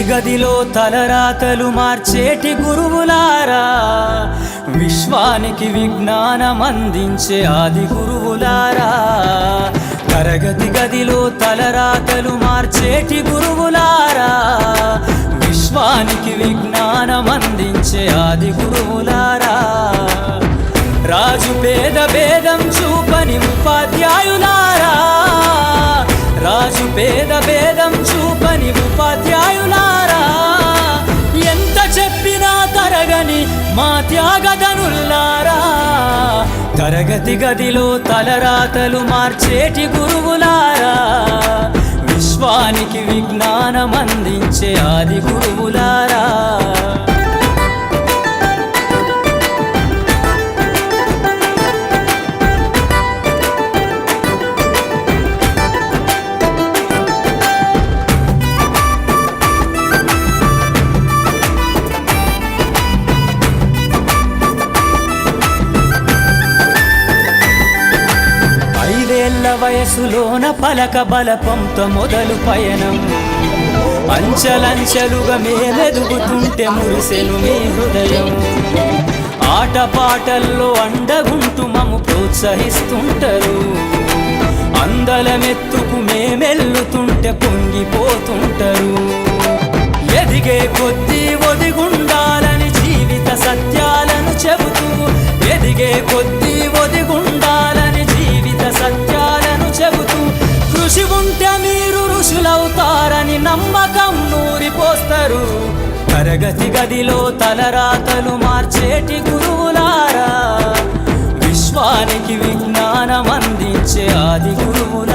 గదిలో తలరాతలు మార్చేటి గురువులారా, విశ్వానికి విజ్ఞానం అందించే ఆది గురువులారా. తరగతి గదిలో తలరాతలు మార్చేటి గురువులారా, విశ్వానికి విజ్ఞానం అందించే ఆది గురువులారా. రాజు పేద భేదం చూపని ఉపాధ్యాయులారా, రాజు పేద భేదం చూపని ఉపాధ్యాయులారా. ఎంత చెప్పినా తరగని మా త్యాగధనుల్లారా, తరగతి గదిలో తలరాతలు మార్చేటి గురువులారా, విశ్వానికి విజ్ఞానం అందించే ఆది గురువులారా. వయసులోన పలక బలపంతో మొదలు పయనం, అంచలంచెలుగా మేలెదుగుతుంటే మురిసెను మీ హృదయం. ఆటపాటల్లో అండగుంటూ మము ప్రోత్సహిస్తుంటారు, అందలమెత్తుకు మేమెల్లుతుంటే పొంగిపోతుంటారు. ఎదిగే కొద్దీ ఒదిగుండాలని జీవిత సత్యాలను చెబుతూ, ఎదిగే కొద్దీ ఒదిగుండాలని జీవిత సత్యాలను చెబుతూ, కృషి ఉంటే మీరు ఋషులవుతారని నమ్మకం నూరిపోస్తారు. తరగతి గదిలో తలరాతలు మార్చేటి గురువులారా, విశ్వానికి విజ్ఞానం అందించే ఆది గురువులారా.